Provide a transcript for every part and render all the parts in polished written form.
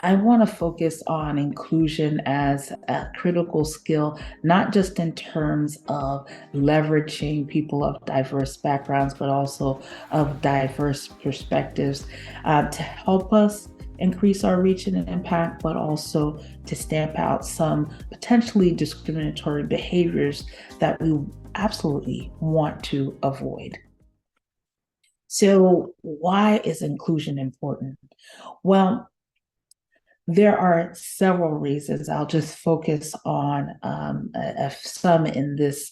I want to focus on inclusion as a critical skill, not just in terms of leveraging people of diverse backgrounds, but also of diverse perspectives to help us increase our reach and impact, but also to stamp out some potentially discriminatory behaviors that we absolutely want to avoid. So, why is inclusion important? Well, there are several reasons. I'll just focus on some in this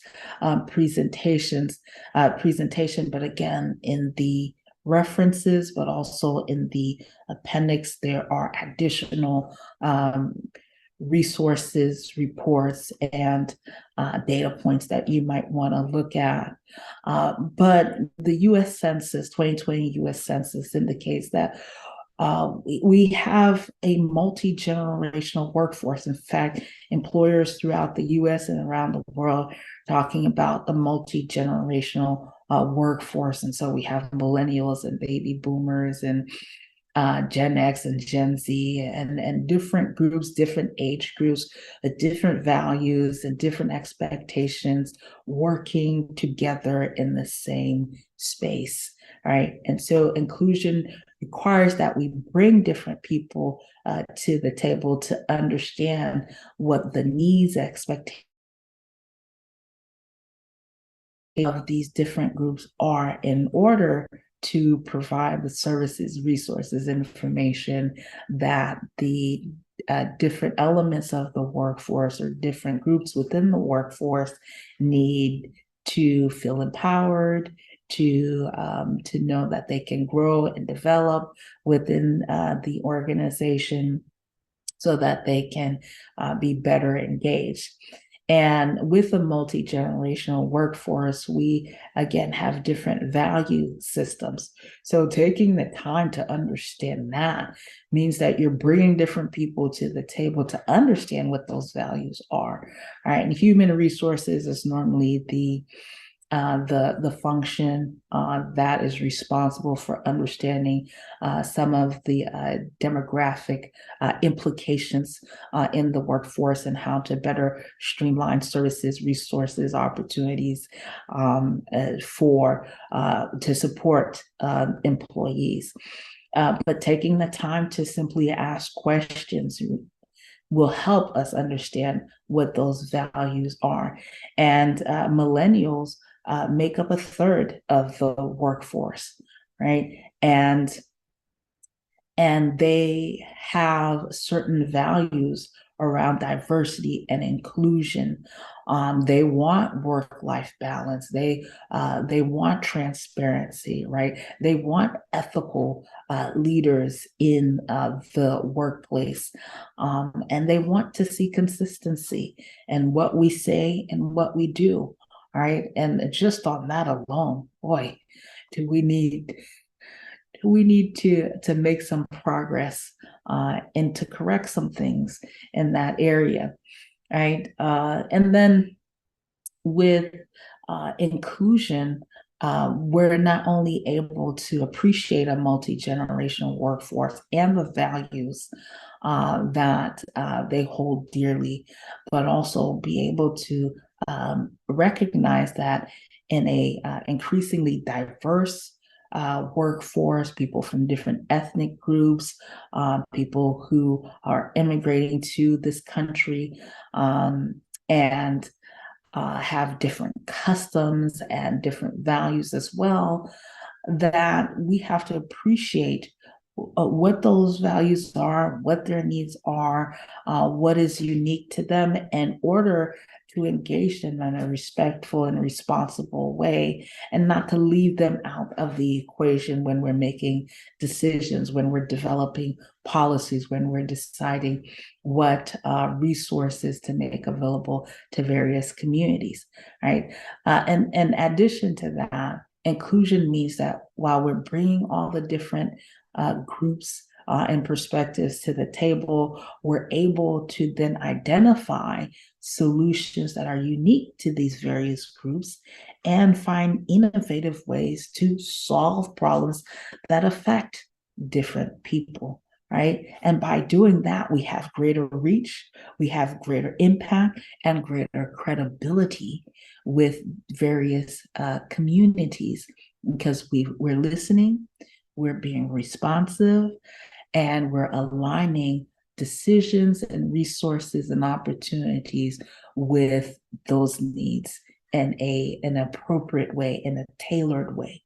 presentation, but again, in the references, but also in the appendix, there are additional resources, reports, and data points that you might want to look at. But the U.S. Census, 2020 U.S. Census indicates that we have a multi-generational workforce. In fact, employers throughout the US and around the world talking about the multi-generational workforce. And so we have millennials and baby boomers and Gen X and Gen Z and different groups, different age groups, different values and different expectations working together in the same space, right? And so inclusion requires that we bring different people to the table to understand what the needs, expectations of these different groups are in order to provide the services, resources, information that the different elements of the workforce or different groups within the workforce need to feel empowered, to know that they can grow and develop within the organization so that they can be better engaged. And with a multi-generational workforce, we again have different value systems. So taking the time to understand that means that you're bringing different people to the table to understand what those values are. All right. And human resources is normally the function that is responsible for understanding some of the demographic implications in the workforce and how to better streamline services, resources, opportunities for to support employees. But taking the time to simply ask questions will help us understand what those values are. And millennials make up a third of the workforce, right? And they have certain values around diversity and inclusion. They want work-life balance. They want transparency, right? They want ethical leaders in the workplace, and they want to see consistency in what we say and what we do, right? And just on that alone, boy, do we need to make some progress and to correct some things in that area, right? And then with inclusion, we're not only able to appreciate a multi-generational workforce and the values that they hold dearly, but also be able to recognize that in a increasingly diverse workforce, people from different ethnic groups, people who are immigrating to this country, and have different customs and different values as well, that we have to appreciate what those values are, what their needs are, what is unique to them in order to engage them in a respectful and responsible way, and not to leave them out of the equation when we're making decisions, when we're developing policies, when we're deciding what resources to make available to various communities, right? And in addition to that, inclusion means that while we're bringing all the different groups and perspectives to the table, we're able to then identify solutions that are unique to these various groups and find innovative ways to solve problems that affect different people, right? And by doing that, we have greater reach, we have greater impact, and greater credibility with various communities because we're listening, we're being responsive, and we're aligning decisions and resources and opportunities with those needs in an appropriate way, in a tailored way.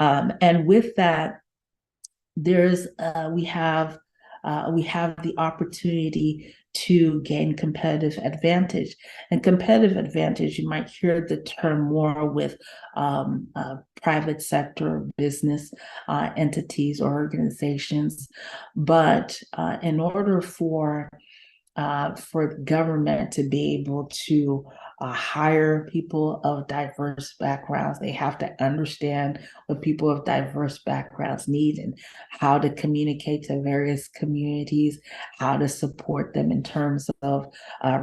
And with that, there's we have the opportunity to gain competitive advantage. And competitive advantage, you might hear the term more with private sector business entities or organizations. But in order for the government to be able to hire people of diverse backgrounds. They have to understand what people of diverse backgrounds need and how to communicate to various communities, how to support them in terms of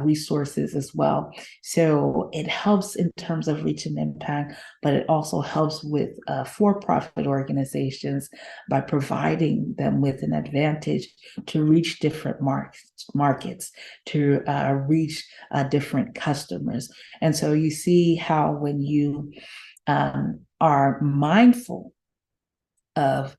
resources as well. So it helps in terms of reach and impact, but it also helps with for-profit organizations by providing them with an advantage to reach different markets, to reach different customers. And so you see how when you are mindful of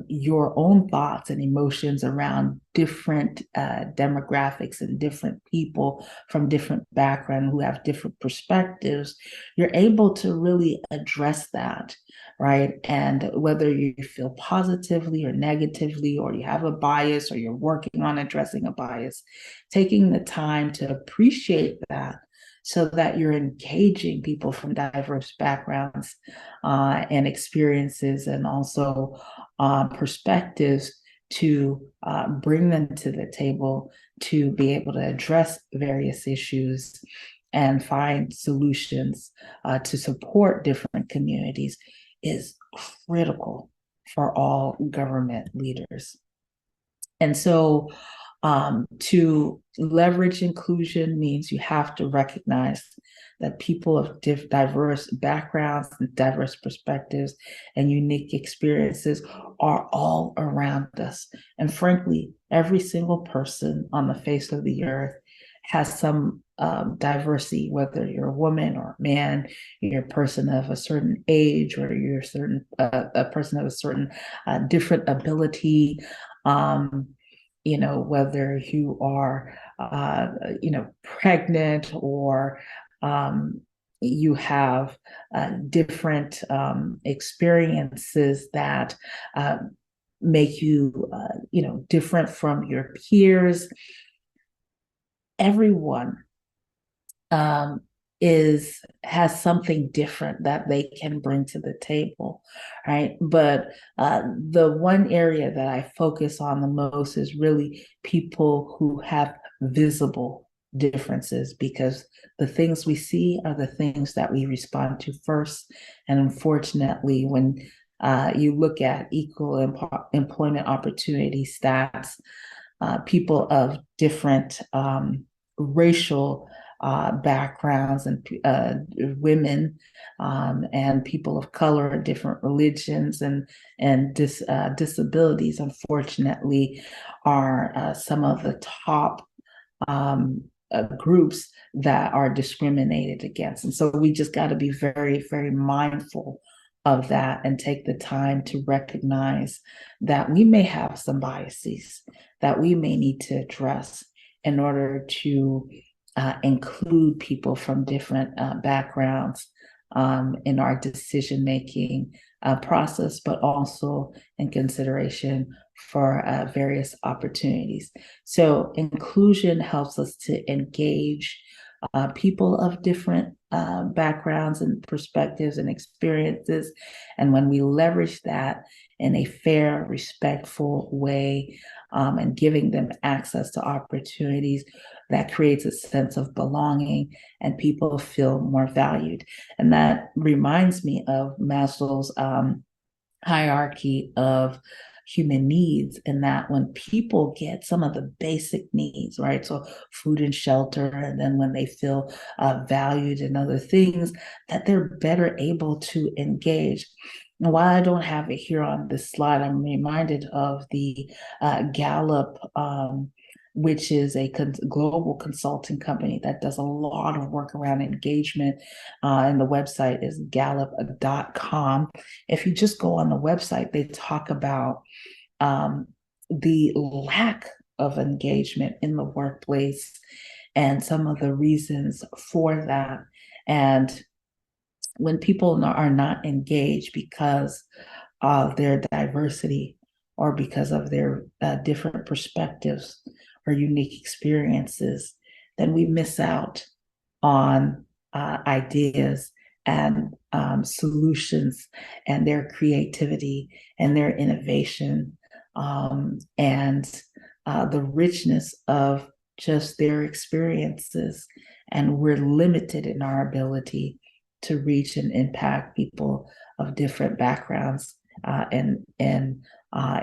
your own thoughts and emotions around different demographics and different people from different backgrounds who have different perspectives, you're able to really address that, right? And whether you feel positively or negatively, or you have a bias, or you're working on addressing a bias, taking the time to appreciate that so that you're engaging people from diverse backgrounds and experiences, and also perspectives to bring them to the table to be able to address various issues and find solutions to support different communities is critical for all government leaders. And so to leverage inclusion means you have to recognize that people of diverse backgrounds and diverse perspectives and unique experiences are all around us. And frankly, every single person on the face of the earth has some diversity, whether you're a woman or a man, you're a person of a certain age, or you're a person of a certain different ability. Whether you are, pregnant, or you have different experiences that make you, different from your peers. Everyone has something different that they can bring to the table, right? But the one area that I focus on the most is really people who have visible differences, because the things we see are the things that we respond to first. And unfortunately, when you look at equal employment opportunity stats, people of different racial backgrounds, and women and people of color, different religions, and disabilities, unfortunately, are some of the top groups that are discriminated against. And so we just got to be very, very mindful of that and take the time to recognize that we may have some biases that we may need to address in order to include people from different backgrounds in our decision-making process, but also in consideration for various opportunities. So inclusion helps us to engage people of different backgrounds and perspectives and experiences. And when we leverage that in a fair, respectful way, and giving them access to opportunities, that creates a sense of belonging, and people feel more valued. And that reminds me of Maslow's hierarchy of human needs, in that when people get some of the basic needs, right? So food and shelter, and then when they feel valued in other things, that they're better able to engage. And while I don't have it here on this slide, I'm reminded of the Gallup, which is a global consulting company that does a lot of work around engagement. And the website is gallup.com. If you just go on the website, they talk about the lack of engagement in the workplace and some of the reasons for that. And when people are not engaged because of their diversity or because of their different perspectives or unique experiences, then we miss out on ideas and solutions and their creativity and their innovation and the richness of just their experiences. And we're limited in our ability to reach and impact people of different backgrounds and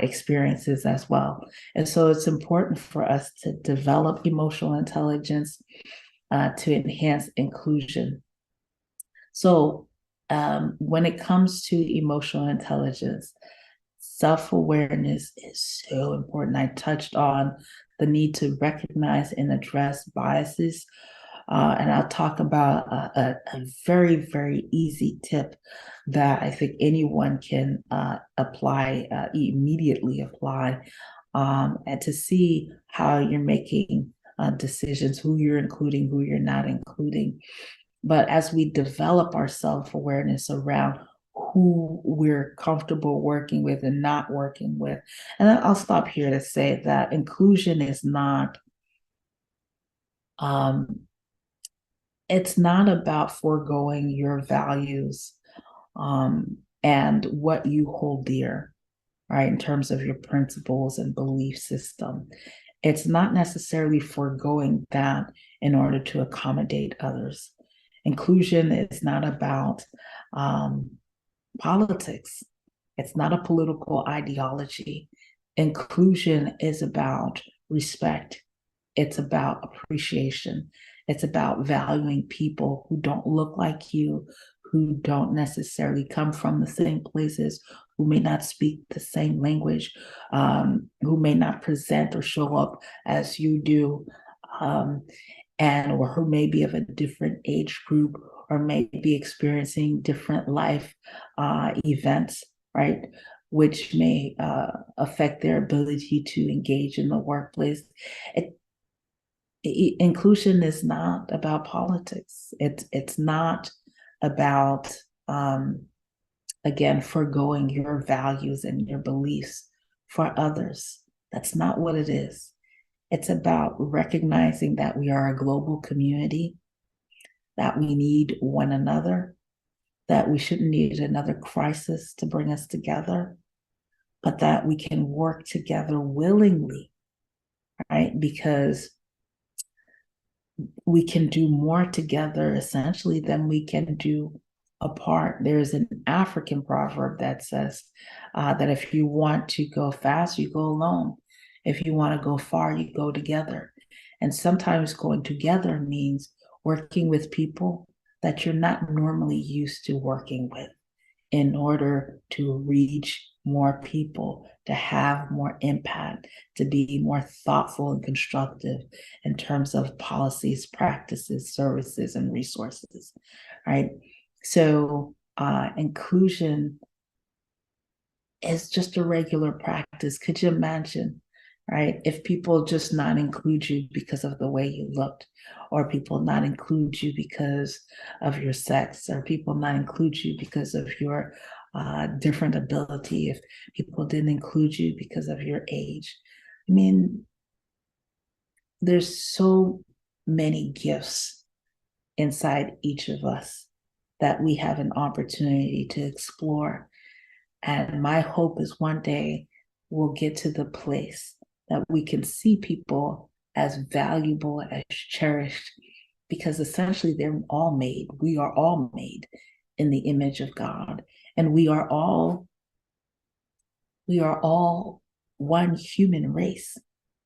experiences as well. And so it's important for us to develop emotional intelligence to enhance inclusion. So when it comes to emotional intelligence, self-awareness is so important. I touched on the need to recognize and address biases. And I'll talk about a very, very easy tip that I think anyone can immediately apply, and to see how you're making decisions, who you're including, who you're not including. But as we develop our self-awareness around who we're comfortable working with and not working with, and I'll stop here to say that inclusion is not it's not about foregoing your values and what you hold dear, right, in terms of your principles and belief system. It's not necessarily foregoing that in order to accommodate others. Inclusion is not about politics. It's not a political ideology. Inclusion is about respect. It's about appreciation. It's about valuing people who don't look like you, who don't necessarily come from the same places, who may not speak the same language, who may not present or show up as you do, and or who may be of a different age group or may be experiencing different life events, right? Which may affect their ability to engage in the workplace. Inclusion is not about politics. It's not about again foregoing your values and your beliefs for others. That's not what it is. It's about recognizing that we are a global community, that we need one another, that we shouldn't need another crisis to bring us together, but that we can work together willingly, right? Because we can do more together essentially than we can do apart. There's an African proverb that says that if you want to go fast, you go alone. If you want to go far, you go together. And sometimes going together means working with people that you're not normally used to working with in order to reach more people, to have more impact, to be more thoughtful and constructive in terms of policies, practices, services, and resources, right? So inclusion is just a regular practice. Could you imagine, right? If people just not include you because of the way you looked, or people not include you because of your sex, or people not include you because of your different ability, if people didn't include you because of your age. I mean, there's so many gifts inside each of us that we have an opportunity to explore. And my hope is one day we'll get to the place that we can see people as valuable, as cherished, because essentially we are all made in the image of God. And we are all one human race.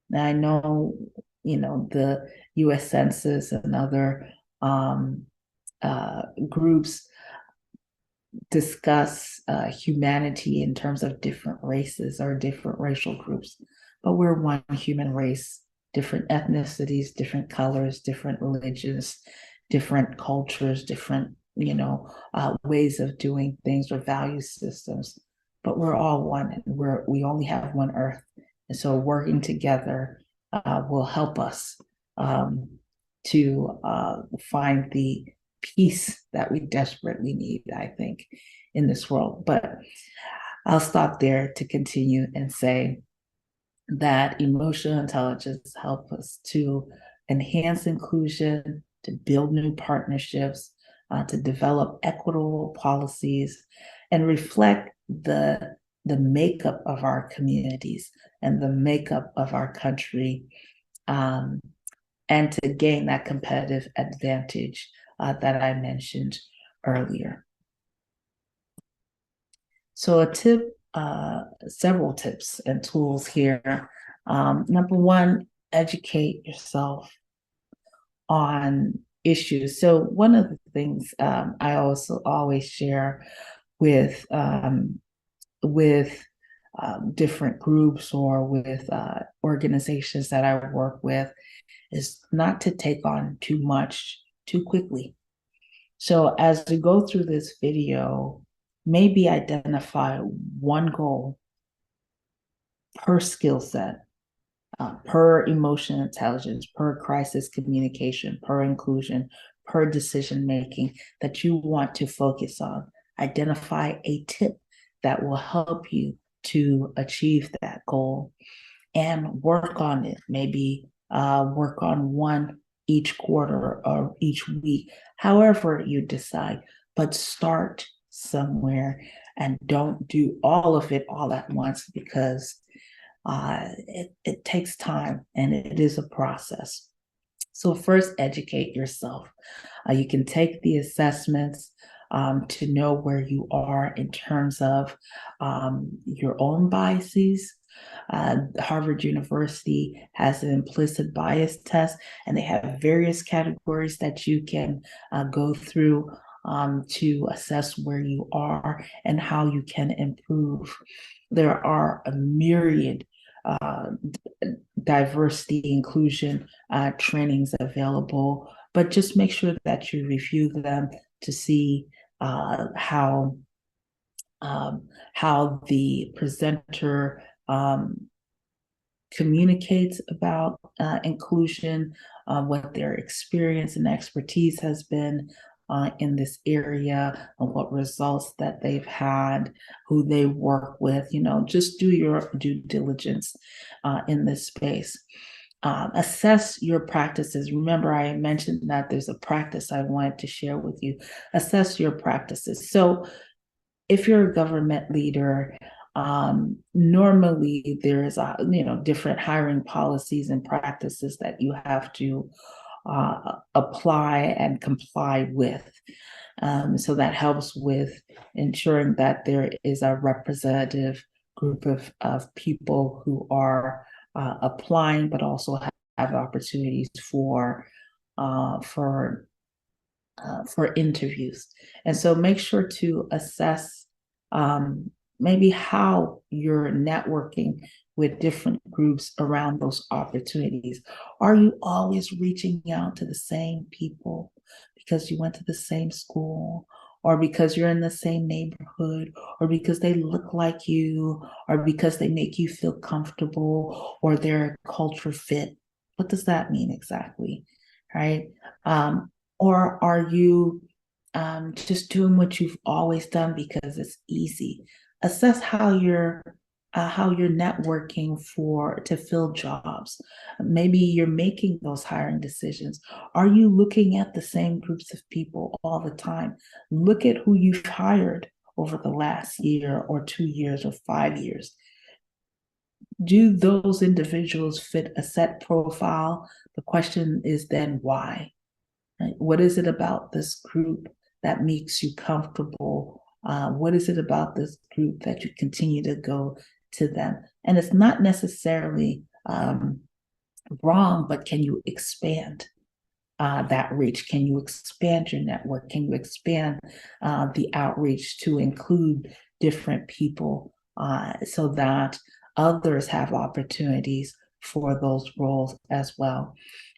Now I know, the US Census and other groups discuss humanity in terms of different races or different racial groups, but we're one human race, different ethnicities, different colors, different religions, different cultures, different, ways of doing things or value systems. But we're all one, and we only have one Earth, and so working together will help us to find the peace that we desperately need, I think, in this world. But I'll stop there to continue and say that emotional intelligence helps us to enhance inclusion, to build new partnerships, to develop equitable policies, and reflect the makeup of our communities and the makeup of our country, and to gain that competitive advantage that I mentioned earlier. So several tips and tools here. Number one, educate yourself on issues. So one of the things I also always share with different groups or with organizations that I work with is not to take on too much too quickly. So as we go through this video, maybe identify one goal per skill set, per emotional intelligence, per crisis communication, per inclusion, per decision making that you want to focus on. Identify a tip that will help you to achieve that goal and work on it. Maybe work on one each quarter or each week, however you decide, but start somewhere and don't do all of it all at once, because it takes time and it is a process. So first, educate yourself. You can take the assessments to know where you are in terms of your own biases. Harvard University has an implicit bias test, and they have various categories that you can go through to assess where you are and how you can improve. There are a myriad diversity inclusion trainings available, but just make sure that you review them to see how the presenter communicates about inclusion, what their experience and expertise has been in this area, and what results that they've had, who they work with. Just do your due diligence in this space. Assess your practices. Remember, I mentioned that there's a practice I wanted to share with you. Assess your practices. So if you're a government leader, normally there's different hiring policies and practices that you have to apply and comply with. So that helps with ensuring that there is a representative group of people who are applying, but also have opportunities for interviews. And so make sure to assess maybe how you're networking with different groups around those opportunities. Are you always reaching out to the same people because you went to the same school, or because you're in the same neighborhood, or because they look like you, or because they make you feel comfortable, or they're a culture fit? What does that mean exactly, right? Or are you just doing what you've always done because it's easy? Assess how you're networking to fill jobs. Maybe you're making those hiring decisions. Are you looking at the same groups of people all the time? Look at who you've hired over the last year or 2 years or 5 years. Do those individuals fit a set profile? The question is then why? Right? What is it about this group that makes you comfortable? What is it about this group that you continue to go to them? And it's not necessarily wrong, but can you expand? that reach? Can you expand your network? Can you expand the outreach to include different people so that others have opportunities for those roles as well?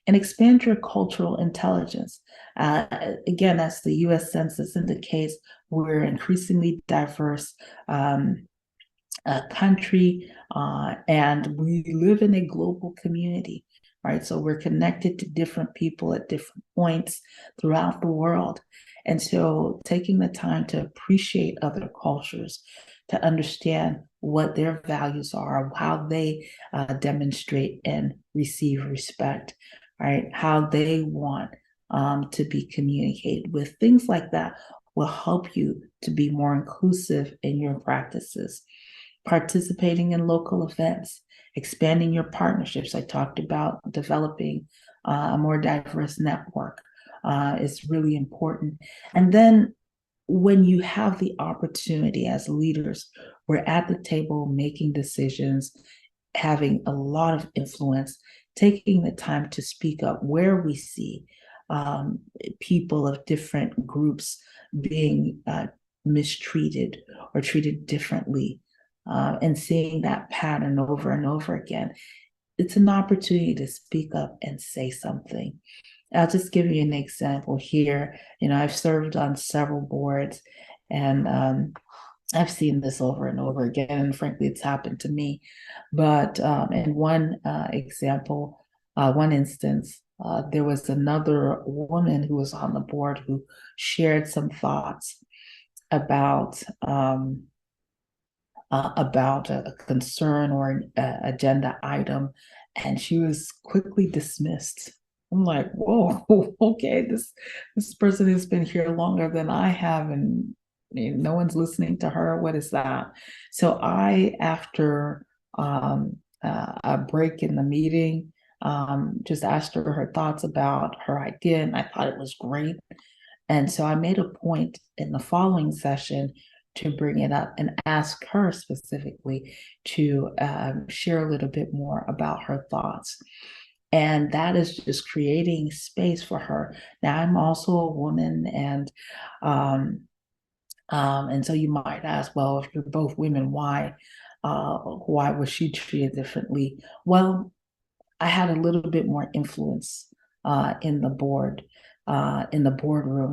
And expand your cultural intelligence. Again, as the US Census indicates, we're increasingly diverse country, and we live in a global community, right? So we're connected to different people at different points throughout the world. And so taking the time to appreciate other cultures, to understand what their values are, how they demonstrate and receive respect, right? How they want to be communicated with, things like that will help you to be more inclusive in your practices. Participating in local events, expanding your partnerships. I talked about developing a more diverse network is really important. And then when you have the opportunity as leaders, we're at the table making decisions, having a lot of influence, taking the time to speak up where we see people of different groups being mistreated or treated differently, and seeing that pattern over and over again. It's an opportunity to speak up and say something. I'll just give you an example here. I've served on several boards, and I've seen this over and over again, and frankly, it's happened to me. But in one example, one instance, there was another woman who was on the board who shared some thoughts about a concern or an agenda item, and she was quickly dismissed. I'm like, whoa, okay, this person has been here longer than I have, and no one's listening to her. What is that? So after a break in the meeting, just asked her thoughts about her idea, and I thought it was great. And so I made a point in the following session to bring it up and ask her specifically to share a little bit more about her thoughts. And that is just creating space for her. Now, I'm also a woman, and so you might ask, well, if you're both women, why was she treated differently? Well, I had a little bit more influence in the boardroom.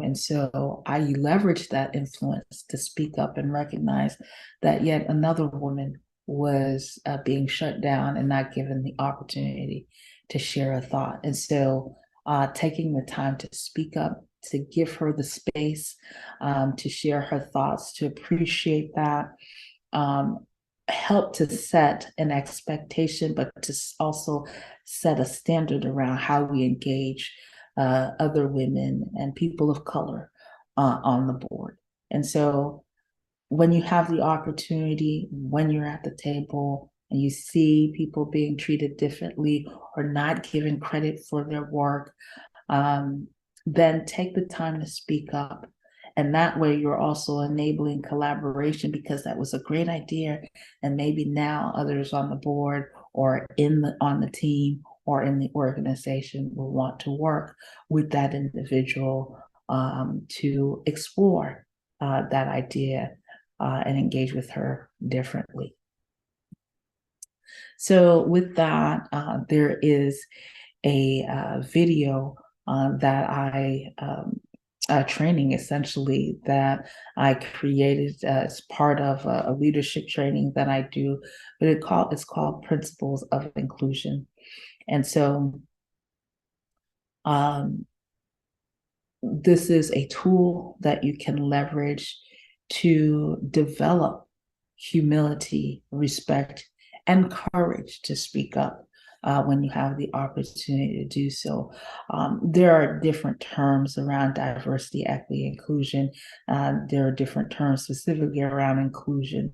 And so I leveraged that influence to speak up and recognize that yet another woman was being shut down and not given the opportunity to share a thought. And so taking the time to speak up, to give her the space to share her thoughts, to appreciate that, help to set an expectation, but to also set a standard around how we engage other women and people of color on the board. And so when you have the opportunity, when you're at the table and you see people being treated differently or not given credit for their work, then take the time to speak up. And that way you're also enabling collaboration, because that was a great idea. And maybe now others on the board or on the team or in the organization will want to work with that individual to explore that idea and engage with her differently. So with that, there is a video that I training essentially that I created as part of a leadership training that I do, but it's called Principles of Inclusion. And so this is a tool that you can leverage to develop humility, respect, and courage to speak up when you have the opportunity to do so. There are different terms around diversity, equity, inclusion. There are different terms specifically around inclusion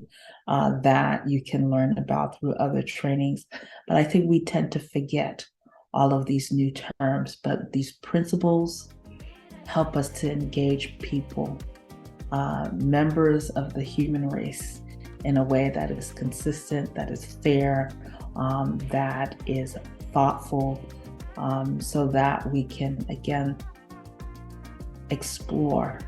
that you can learn about through other trainings. But I think we tend to forget all of these new terms, but these principles help us to engage people, members of the human race, in a way that is consistent, that is fair, that is thoughtful, so that we can, again, explore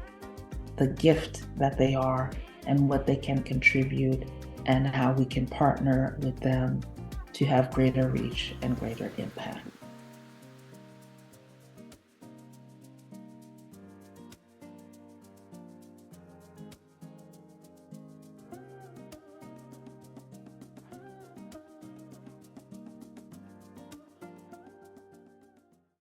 the gift that they are and what they can contribute and how we can partner with them to have greater reach and greater impact.